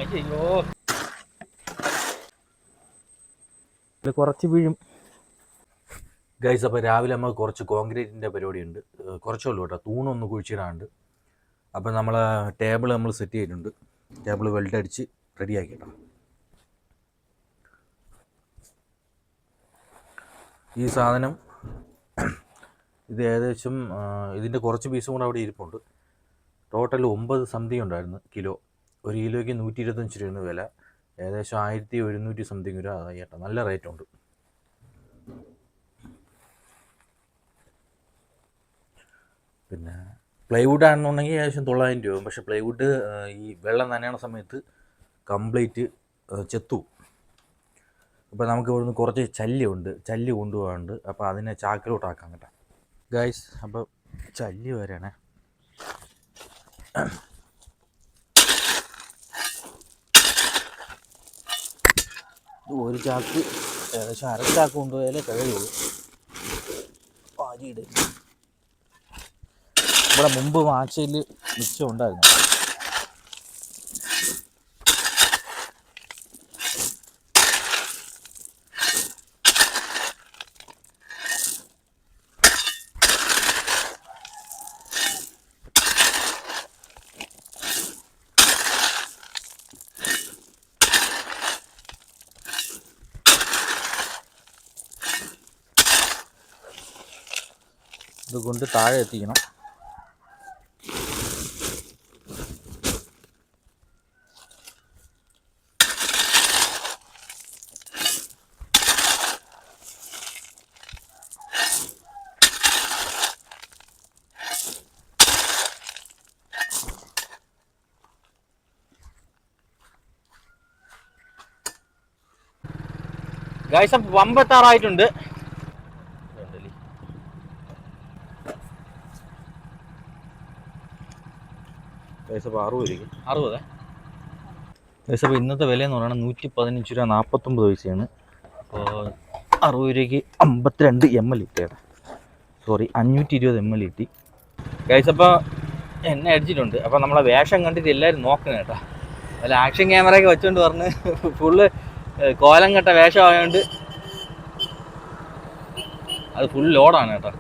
അയ്യോ ഇത് കുറച്ച് വീഴും ഗൈസ്. അപ്പോൾ രാവിലെ നമുക്ക് കുറച്ച് കോൺക്രീറ്റിൻ്റെ പരിപാടിയുണ്ട്. കുറച്ചുള്ളൂ കേട്ടോ, തൂണൊന്ന് കുഴിച്ചിടാനുണ്ട്. അപ്പോൾ നമ്മൾ ടേബിൾ നമ്മൾ സെറ്റ് ചെയ്തിട്ടുണ്ട്. ടേബിൾ വെൽഡ് അടിച്ച് റെഡിയാക്കി കേട്ടോ. ഈ സാധനം ഇത് ഏകദേശം ഇതിൻ്റെ കുറച്ച് പീസും കൂടെ അവിടെ ഇരിപ്പുണ്ട്. ടോട്ടൽ 9 സംതിങ് ഉണ്ടായിരുന്നു കിലോ. ഒരു കിലോയ്ക്ക് 125 രൂപയാണ് വില. ഏകദേശം 1100 സംതിങ് രൂപ അതായി കേട്ടോ. നല്ല റേറ്റ് ഉണ്ട്. പിന്നെ പ്ലൈവുഡ് ആണെന്നുണ്ടെങ്കിൽ ഏകദേശം 900 രൂപ. പക്ഷേ പ്ലൈവുഡ് ഈ വെള്ളം നനയണ സമയത്ത് കംപ്ലീറ്റ് ചെത്തു. അപ്പോൾ നമുക്ക് ഇവിടുന്ന് കുറച്ച് ചല്ല് കൊണ്ടുപോകാനുണ്ട്. അപ്പോൾ അതിനെ ചാക്കിലോട്ടാക്കാം കേട്ടോ ഗൈസ്. അപ്പോൾ ചല്ല് വരണേ. ഒരു ചാക്ക് ഏകദേശം അരച്ചാക്ക് കൊണ്ടുപോയാലേ കഴിയുള്ളൂ. പാരിയിട് ഇവിടെ മുമ്പ് മാച്ചയിൽ മിച്ചം ഉണ്ടായിരുന്നു. ഇതുകൊണ്ട് താഴെ എത്തിക്കണം. ഗൈസ് അപ്പം വമ്പെത്താറായിട്ടുണ്ട്. ഗൈസ് അപ്പോൾ 60 ഗൈസ്. അപ്പോൾ ഇന്നത്തെ വില എന്ന് പറയുന്നത് 115 രൂപ 49 പൈസയാണ്. അപ്പോൾ 60 രൂപയ്ക്ക് 52 ml കിട്ടിയത്. സോറി 520 ml കിട്ടി ഗൈസ്. അപ്പോൾ എന്നെ അടിച്ചിട്ടുണ്ട്. അപ്പോൾ നമ്മളെ വേഷം കണ്ടിട്ട് എല്ലാവരും നോക്കണം കേട്ടോ. അല്ല ആക്ഷൻ ക്യാമറയൊക്കെ വെച്ചുകൊണ്ട് പറഞ്ഞ് ഫുള്ള് കോലം കെട്ട വേഷമായതുകൊണ്ട് അത് ഫുൾ ലോഡാണ് കേട്ടോ.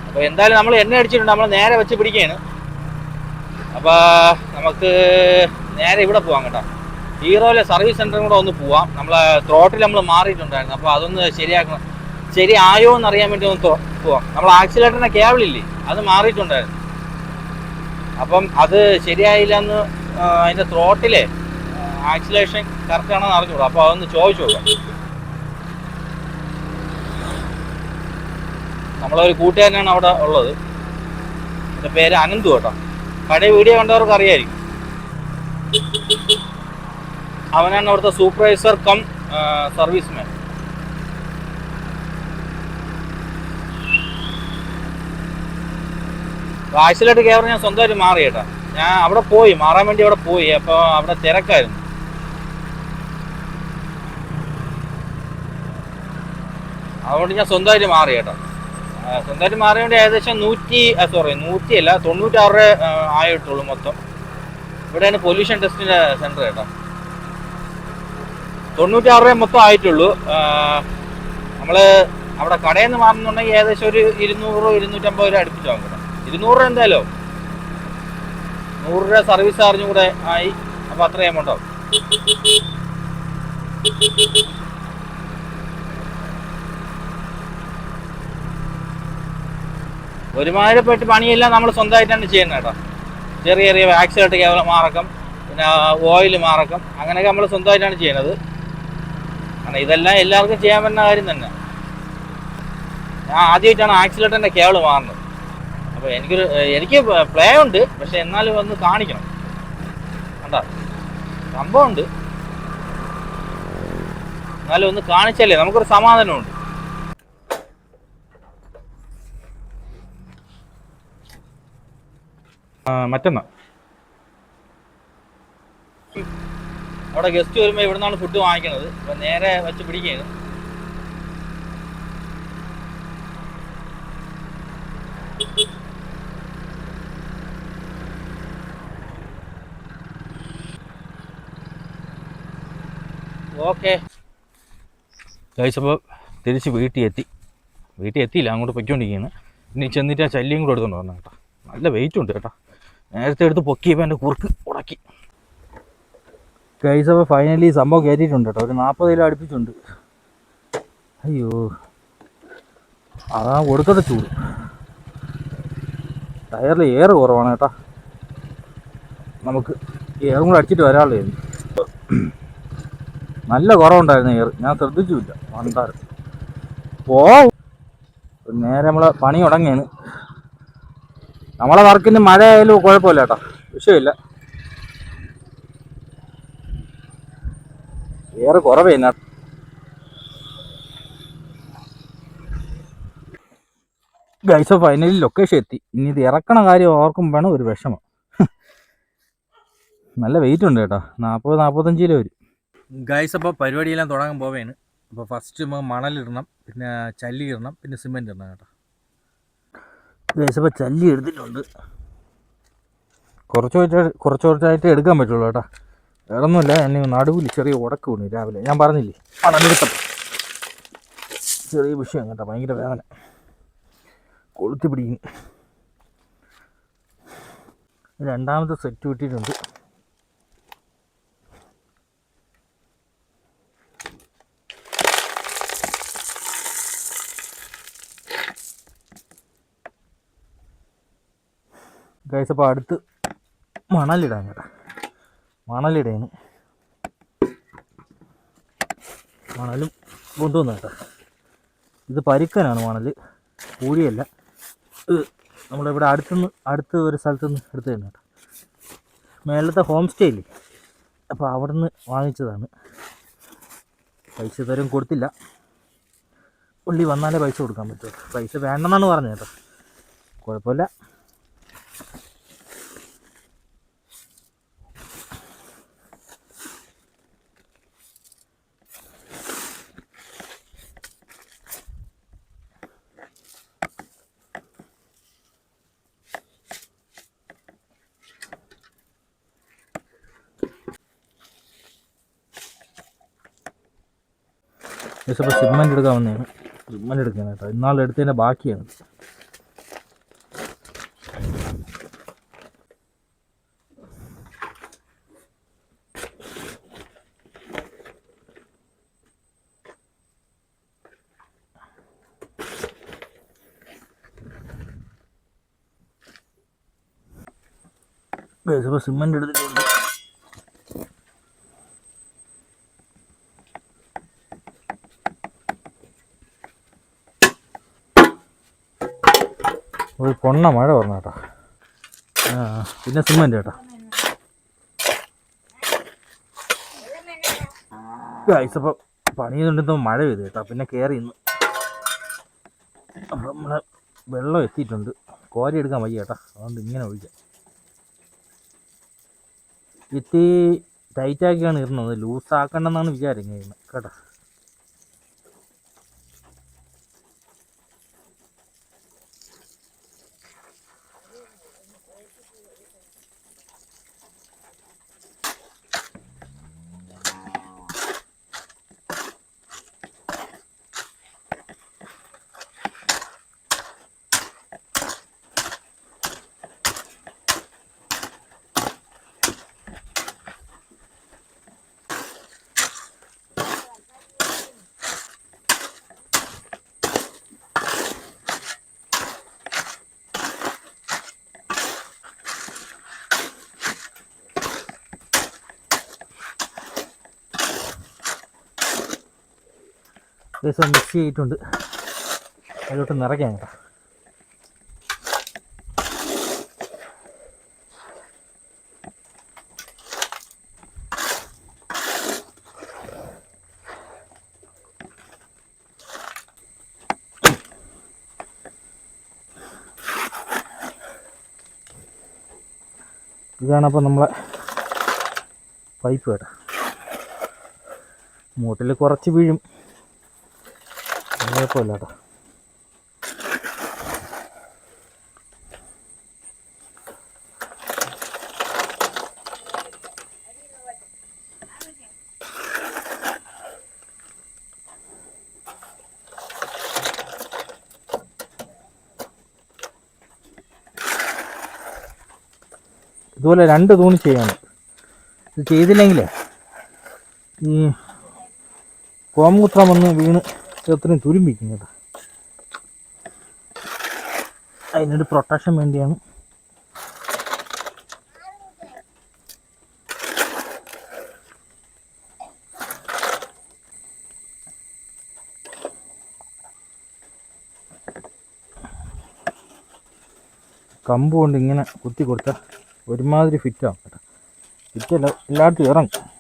അപ്പോൾ എന്തായാലും നമ്മൾ എണ്ണ അടിച്ചിട്ടുണ്ട്. നമ്മൾ നേരെ വെച്ച് പിടിക്കുകയാണ്. അപ്പോൾ നമുക്ക് നേരെ ഇവിടെ പോവാം കേട്ടോ. ഹീറോയിലെ സർവീസ് സെൻറ്ററും കൂടെ ഒന്ന് പോവാം. നമ്മളെ ത്രോട്ടിൽ നമ്മൾ മാറിയിട്ടുണ്ടായിരുന്നു. അപ്പോൾ അതൊന്ന് ശരിയാക്കണം. ശരിയായോ എന്നറിയാൻ വേണ്ടി ഒന്ന് പോവാം. നമ്മൾ ആക്സിലേറ്ററിൻ്റെ കേബിളില്ലേ അത് മാറിയിട്ടുണ്ടായിരുന്നു. അപ്പം അത് ശരിയായില്ല എന്ന് അതിൻ്റെ ത്രോട്ടിലെ ആക്സിലേഷൻ കറക്റ്റ് ആണെന്ന് അറിഞ്ഞൂടാ. അപ്പോൾ അതൊന്ന് ചോദിച്ചു നോക്കാം. നമ്മളൊരു കൂട്ടുകാരനാണ് അവിടെ ഉള്ളത്. എൻ്റെ പേര് അനന്തു കേട്ടോ. പഴയ വീഡിയോ കണ്ടവർക്ക് അറിയായിരിക്കും. അവനാണ് അവിടുത്തെ സൂപ്പർവൈസർ കം സർവീസ്മാൻ. ആക്സിലേറ്റർ കയറി ഞാൻ സ്വന്തമായിട്ട് മാറി കേട്ടോ. ഞാൻ അവിടെ പോയി മാറാൻ വേണ്ടി അവിടെ പോയി. അപ്പോൾ അവിടെ തിരക്കായിരുന്നു. അതുകൊണ്ട് ഞാൻ സ്വന്തമായിട്ട് മാറി കേട്ടോ. സ്വന്തമായിട്ട് മാറിയോണ്ട് ഏകദേശം 96 ആയിട്ടുള്ളൂ മൊത്തം. ഇവിടെയാണ് പൊല്യൂഷൻ ടെസ്റ്റിൻ്റെ സെൻറ്റർ കേട്ടോ. 96 മൊത്തം ആയിട്ടുള്ളൂ. നമ്മൾ അവിടെ കടയിൽ നിന്ന് മാറുന്നുണ്ടെങ്കിൽ ഏകദേശം ഒരു 200-250 രൂപ അടുപ്പിച്ച് വാങ്ങണം. 200 രൂപ എന്തായാലും 100 രൂപ സർവീസ് ചാർജും കൂടെ ആയി. അപ്പോൾ അത്ര എമൗണ്ട് ആവും. ഒരുമാതിരിപ്പെട്ട് പണിയെല്ലാം നമ്മൾ സ്വന്തമായിട്ടാണ് ചെയ്യുന്നത് കേട്ടോ. ചെറിയ ചെറിയ ആക്സിലേറ്റർ കേവലം മാറക്കം, പിന്നെ ഓയിൽ മാറക്കം, അങ്ങനെയൊക്കെ നമ്മൾ സ്വന്തമായിട്ടാണ് ചെയ്യുന്നത്. കാരണം ഇതെല്ലാം എല്ലാവർക്കും ചെയ്യാൻ പറ്റുന്ന കാര്യം തന്നെ. ഞാൻ ആദ്യമായിട്ടാണ് ആക്സിലേറ്ററിൻ്റെ കേബിൾ മാറുന്നത്. അപ്പോൾ എനിക്ക് പ്ലേ ഉണ്ട്, പക്ഷെ എന്നാലും ഒന്ന് കാണിക്കണം. കണ്ടോ സംഭവമുണ്ട്, എന്നാലും ഒന്ന് കാണിച്ചാലേ നമുക്കൊരു സമാധാനമുണ്ട്. മറ്റന്നാ അവിടെ ഗസ്റ്റ് വരുമ്പോൾ ഇവിടെ നിന്നാണ് ഫുഡ് വാങ്ങിക്കുന്നത്. അപ്പം നേരെ വെച്ച് പിടിക്കുകയാണ്. ഓക്കെ ഗൈസ്, അപ്പോൾ തിരിച്ച് വീട്ടിൽ എത്തിയില്ല, അങ്ങോട്ട് പൊയ്ക്കൊണ്ടിരിക്കുകയാണ്. ഇനി ചെന്നിട്ട് ആ ചല്ലിയും കൂടെ എടുത്തുകൊണ്ട് വരണം കേട്ടോ. നല്ല വെയിറ്റ് ഉണ്ട് കേട്ടോ. നേരത്തെ എടുത്ത് പൊക്കിയപ്പോൾ എൻ്റെ കുറുക്ക് ഉടക്കി. ഗൈസ്, അപ്പോൾ ഫൈനലി സംഭവം കയറ്റിയിട്ടുണ്ട് കേട്ടോ. ഒരു 40 കിലോ അടുപ്പിച്ചുണ്ട്. അയ്യോ, അതാ കൊടുക്കത്തെ ചൂട്. ടയറിൽ എയർ കുറവാണ് കേട്ടോ. നമുക്ക് എയറും കൂടെ അടിച്ചിട്ട് വരാനുള്ളതായിരുന്നു. നല്ല കുറവുണ്ടായിരുന്നു എയർ, ഞാൻ ശ്രദ്ധിച്ചില്ല. വണ്ടാറ് നേരെ നമ്മളെ പണി തുടങ്ങിയാണ്. നമ്മളെ വർക്കിന് മഴ ആയാലും കുഴപ്പമില്ല കേട്ടോ, വിഷയമില്ല. എയർ കുറവേ. ഗൈസ്, ഫൈനലി ലൊക്കേഷൻ എത്തി. ഇനി ഇത് ഇറക്കണ കാര്യം ഓർക്കുമ്പോഴാണ് ഒരു വിഷമം. നല്ല വെയിറ്റ് ഉണ്ട് കേട്ടോ, 40-45 കിലോ വരും. ഗൈസ്, അപ്പോൾ പരിപാടിയെല്ലാം തുടങ്ങാൻ പോവേണ്. അപ്പോൾ ഫസ്റ്റ് മണലിടണം, പിന്നെ ചല്ലി ഇടണം, പിന്നെ സിമെൻറ്റ് ഇടണം കേട്ടോ. ഗൈസ്, അപ്പോൾ ചല്ലി എടുത്തിട്ടുണ്ട്. കുറച്ചായിട്ട് എടുക്കാൻ പറ്റുള്ളൂ കേട്ടോ. വേറൊന്നുമില്ല, എന്നെ നടുവിൽ ചെറിയ ഉടക്ക് വീണു രാവിലെ. ഞാൻ പറഞ്ഞില്ലേ മണലെടുത്തപ്പോൾ ചെറിയ വിഷയം കേട്ടോ, ഭയങ്കര വേദന, കൊളുത്തി പിടിക്കും. രണ്ടാമത്തെ സെറ്റ് കിട്ടിയിട്ടുണ്ട്. ഗൈസ്, അപ്പോൾ അടുത്ത് മണലിടാൻ കേട്ടോ. മണലിടേന് മണലും കൊണ്ടുവന്നു കേട്ടോ. ഇത് പരുക്കനാണ് മണൽ, പൂഴിയല്ല. ഇത് നമ്മളിവിടെ അടുത്ത് ഒരു സ്ഥലത്തുനിന്ന് എടുത്തു തന്നെ കേട്ടോ. മേലത്തെ ഹോം സ്റ്റേ ഇല്ലേ, അപ്പോൾ അവിടെ നിന്ന് വാങ്ങിച്ചതാണ്. പൈസ ഇതുവരെയും കൊടുത്തില്ല. പുള്ളി വന്നാലേ പൈസ കൊടുക്കാൻ പറ്റുമോ. പൈസ വേണ്ടെന്നാണ് പറഞ്ഞത് കേട്ടോ. കുഴപ്പമില്ല. ഇപ്പോൾ സിമെൻറ്റ് എടുക്കാൻ വന്നതാണ്. സിമെൻറ്റ് എടുക്കാൻ കേട്ടോ. ഇന്നാൾ എടുത്തതിൻ്റെ ബാക്കിയാണ്. ഇപ്പോൾ സിമെൻറ്റ് എടുത്തിട്ടുണ്ട്. ഒരു പൊണ്ണ മഴ പറഞ്ഞു കേട്ടോ. പിന്നെ സിമെൻറ്റ് കേട്ടോ. ഗൈസ്, അപ്പോൾ പണി ചെയ്തുകൊണ്ടിരുന്ന മഴ പെയ്തു കേട്ടോ. പിന്നെ കയറി ഇന്ന് അപ്പം നമ്മളെ വെള്ളം എത്തിയിട്ടുണ്ട്. കോരി എടുക്കാൻ വയ്യ കേട്ടോ, അതുകൊണ്ട് ഇങ്ങനെ ഒഴിക്കാം. ഇത്തി ടൈറ്റാക്കിയാണ് ഇരുന്നത്, ലൂസാക്കണ്ടെന്നാണ് വിചാരിക്കുന്നത് കേട്ടോ. ദിവസം മിക്സ് ചെയ്തിട്ടുണ്ട്. അതിലോട്ട് നിറയ്ക്കാൻ കേട്ടോ. ഇതാണപ്പോൾ നമ്മളെ പൈപ്പ് കേട്ടോ. മൂട്ടിൽ കുറച്ച് വീഴും, കുഴപ്പമില്ല കേട്ടോ. ഇതുപോലെ 2 തൂണ് ചെയ്യണം. ഇത് ചെയ്തില്ലെങ്കിൽ ഈ കോമൂത്രം വന്ന് വീണ് ചെറുത്രയും തുരുമ്പിക്കും കേട്ടോ. അതിനൊരു പ്രൊട്ടക്ഷൻ വേണ്ടിയാണ്. കമ്പ് കൊണ്ട് ഇങ്ങനെ കുത്തി കൊടുത്താൽ ഒരുമാതിരി ഫിറ്റാവും കേട്ടോ. ഫിറ്റല്ല, എല്ലായിടത്തും ഇറങ്ങും.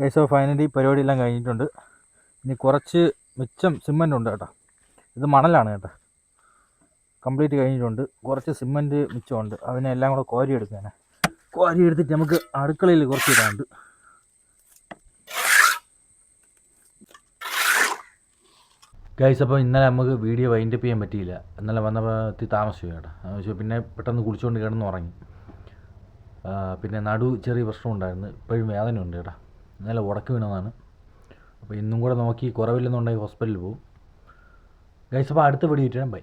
ഗൈസ്, ഫൈനലി പരിപാടിയെല്ലാം കഴിഞ്ഞിട്ടുണ്ട്. ഇനി കുറച്ച് മിച്ചം സിമൻ്റ് ഉണ്ട് കേട്ടോ. ഇത് മണലാണ് കേട്ടോ. കംപ്ലീറ്റ് കഴിഞ്ഞിട്ടുണ്ട്. കുറച്ച് സിമൻറ്റ് മിച്ചമുണ്ട്. അതിനെല്ലാം കൂടെ കോരി എടുക്കാനാണ്. കോരി എടുത്തിട്ട് നമുക്ക് അടുക്കളയിൽ കുറച്ച് ഇടാനുണ്ട്. ഗൈസ്, അപ്പോൾ ഇന്നലെ നമുക്ക് വീഡിയോ വൈൻഡപ്പ് ചെയ്യാൻ പറ്റിയില്ല. ഇന്നലെ വന്നപ്പോൾ താമസിച്ചു കേട്ടോ. പിന്നെ പെട്ടെന്ന് കുളിച്ചുകൊണ്ട് കിടന്ന് ഉറങ്ങി. പിന്നെ നടു ചെറിയ പ്രശ്നമുണ്ടായിരുന്നു. ഇപ്പോഴും വേദനയുണ്ട് കേട്ടോ. ഇന്നലെ ഉടക്ക് വീണതാണ്. അപ്പോൾ ഇന്നും കൂടെ നോക്കി കുറവില്ലെന്നുണ്ടെങ്കിൽ ഹോസ്പിറ്റലിൽ പോകും. ഗൈസ്, അപ്പോൾ അടുത്ത വീഡിയോ ഇട്ടാൽ ബൈ.